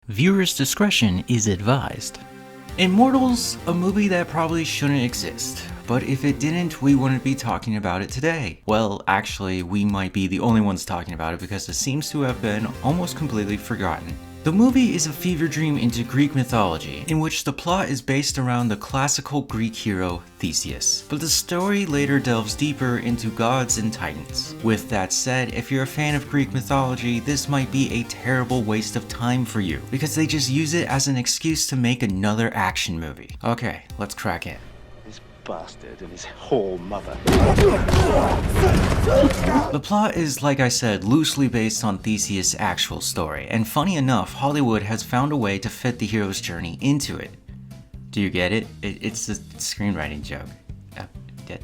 Viewers' discretion is advised. Immortals, a movie that probably shouldn't exist, but if it didn't, we wouldn't be talking about it today. Well, actually, we might be the only ones talking about it because it seems to have been almost completely forgotten. The movie is a fever dream into Greek mythology, in which the plot is based around the classical Greek hero Theseus, but the story later delves deeper into gods and titans. With that said, if you're a fan of Greek mythology, this might be a terrible waste of time for you, because they just use it as an excuse to make another action movie. Okay, let's crack in. Bastard and his whore mother. The plot is, like I said, loosely based on Theseus' actual story, and funny enough, Hollywood has found a way to fit the hero's journey into it. Do you get it? It's a screenwriting joke.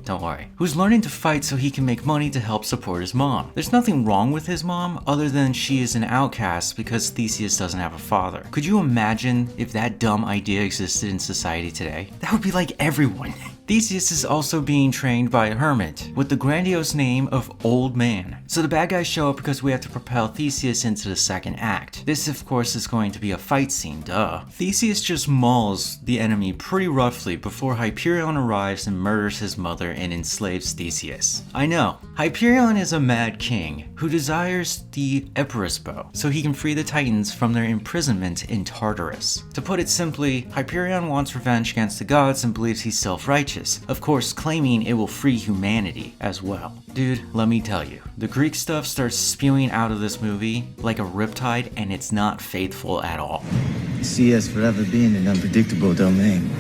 Don't worry. Who's learning to fight so he can make money to help support his mom. There's nothing wrong with his mom, other than she is an outcast because Theseus doesn't have a father. Could you imagine if that dumb idea existed in society today? That would be like everyone. Theseus is also being trained by a hermit, with the grandiose name of Old Man. So the bad guys show up because we have to propel Theseus into the second act. This of course is going to be a fight scene, duh. Theseus just mauls the enemy pretty roughly before Hyperion arrives and murders his mother and enslaves Theseus. I know, Hyperion is a mad king who desires the Epirus bow so he can free the Titans from their imprisonment in Tartarus. To put it simply, Hyperion wants revenge against the gods and believes he's self-righteous. Of course, claiming it will free humanity as well. Dude, let me tell you, the Greek stuff starts spewing out of this movie like a riptide, and it's not faithful at all. See us forever being an unpredictable domain.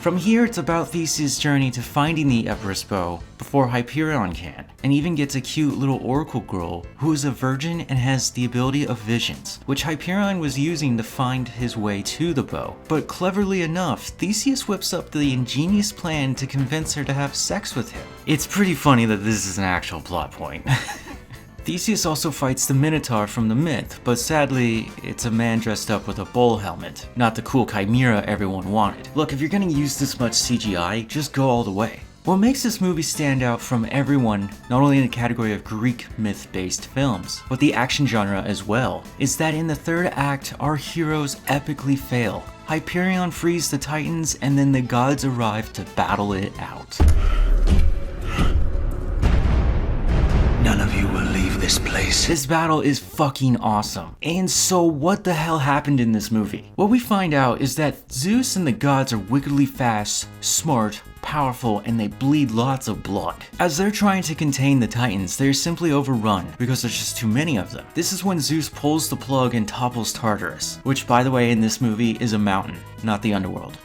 From here, it's about Theseus' journey to finding the Epirus bow before Hyperion can, and even gets a cute little oracle girl who is a virgin and has the ability of visions, which Hyperion was using to find his way to the bow. But cleverly enough, Theseus whips up the ingenious plan to convince her to have sex with him. It's pretty funny that this is an actual plot point. Theseus also fights the Minotaur from the myth, but sadly, it's a man dressed up with a bull helmet, not the cool chimera everyone wanted. Look, if you're gonna use this much CGI, just go all the way. What makes this movie stand out from everyone, not only in the category of Greek myth-based films, but the action genre as well, is that in the third act, our heroes epically fail. Hyperion frees the Titans, and then the gods arrive to battle it out. None of you will leave this place. This battle is fucking awesome. And so what the hell happened in this movie? What we find out is that Zeus and the gods are wickedly fast, smart, powerful, and they bleed lots of blood. As they're trying to contain the Titans, they're simply overrun because there's just too many of them. This is when Zeus pulls the plug and topples Tartarus, which by the way in this movie is a mountain, not the underworld.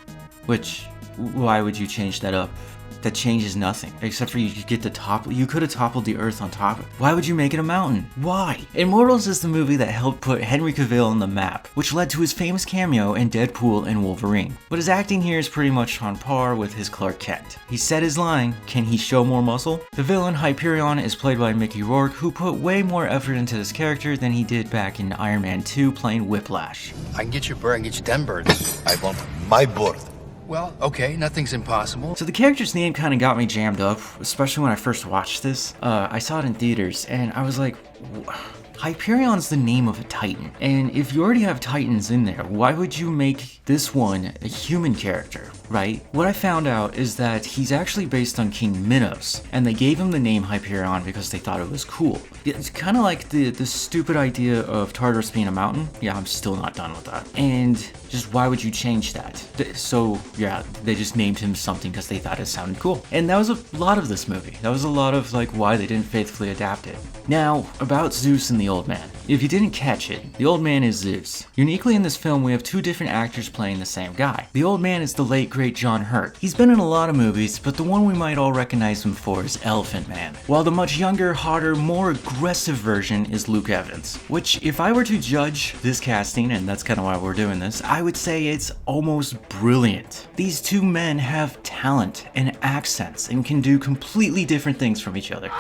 Which, why would you change that up? That changes nothing, except for you could have toppled the earth on top of it. Why would you make it a mountain? Why? Immortals is the movie that helped put Henry Cavill on the map, which led to his famous cameo in Deadpool and Wolverine. But his acting here is pretty much on par with his Clark Kent. He said his line, "Can he show more muscle?" The villain Hyperion is played by Mickey Rourke, who put way more effort into this character than he did back in Iron Man 2 playing Whiplash. I can get you a bird, I can get you 10 birds. I want my bird. Well, okay, nothing's impossible. So the character's name kind of got me jammed up, especially when I first watched this. I saw it in theaters, and I was like, Hyperion's the name of a Titan. And if you already have Titans in there, why would you make this one a human character, right? What I found out is that he's actually based on King Minos, and they gave him the name Hyperion because they thought it was cool. It's kind of like the stupid idea of Tartarus being a mountain. Yeah, I'm still not done with that. And just why would you change that? So yeah, they just named him something because they thought it sounded cool. And that was a lot of this movie. That was a lot of like why they didn't faithfully adapt it. Now, about Zeus and the Old Man. If you didn't catch it, the Old Man is Zeus. Uniquely in this film, we have two different actors playing the same guy. The Old Man is the late great John Hurt. He's been in a lot of movies, but the one we might all recognize him for is Elephant Man. While the much younger, hotter, more aggressive version is Luke Evans, which if I were to judge this casting, and that's kind of why we're doing this, I would say it's almost brilliant. These two men have talent and accents and can do completely different things from each other.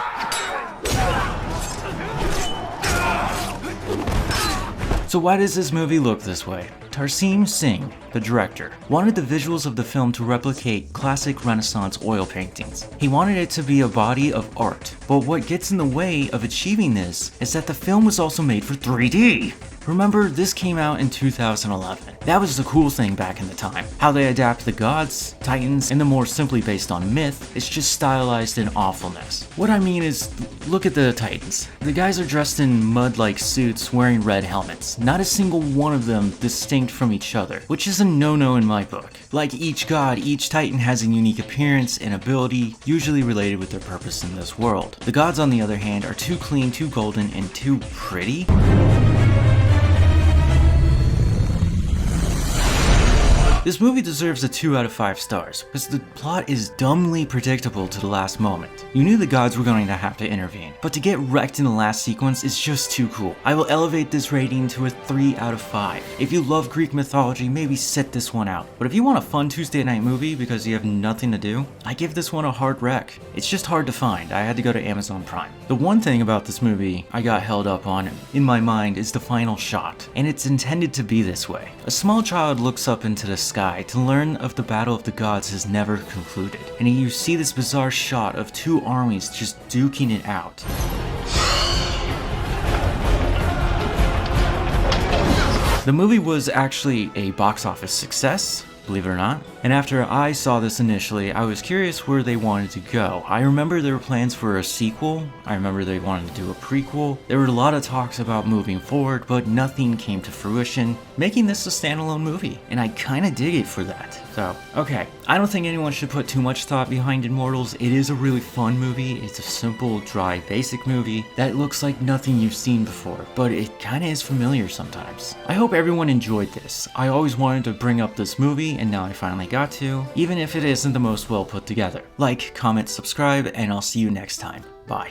So why does this movie look this way? Tarsem Singh, the director, wanted the visuals of the film to replicate classic Renaissance oil paintings. He wanted it to be a body of art, but what gets in the way of achieving this is that the film was also made for 3D. Remember, this came out in 2011. That was the cool thing back in the time. How they adapt the gods, titans, and the more simply based on myth, it's just stylized in awfulness. What I mean is, look at the titans. The guys are dressed in mud-like suits wearing red helmets. Not a single one of them distinct from each other, which is a no-no in my book. Like each god, each titan has a unique appearance and ability, usually related with their purpose in this world. The gods, on the other hand, are too clean, too golden, and too pretty? This movie deserves a 2 out of 5 stars, because the plot is dumbly predictable to the last moment. You knew the gods were going to have to intervene, but to get wrecked in the last sequence is just too cool. I will elevate this rating to a 3 out of 5. If you love Greek mythology, maybe sit this one out. But if you want a fun Tuesday night movie because you have nothing to do, I give this one a hard rec. It's just hard to find. I had to go to Amazon Prime. The one thing about this movie I got held up on in my mind is the final shot, and it's intended to be this way. A small child looks up into the sky to learn of the battle of the gods has never concluded, and you see this bizarre shot of two armies just duking it out. The movie was actually a box office success, believe it or not. And after I saw this initially, I was curious where they wanted to go. I remember there were plans for a sequel. I remember they wanted to do a prequel. There were a lot of talks about moving forward, but nothing came to fruition, making this a standalone movie. And I kinda dig it for that. So, okay. I don't think anyone should put too much thought behind Immortals. It is a really fun movie. It's a simple, dry, basic movie that looks like nothing you've seen before, but it kinda is familiar sometimes. I hope everyone enjoyed this. I always wanted to bring up this movie, and now I finally got to, even if it isn't the most well put together. Like, comment, subscribe, and I'll see you next time. Bye.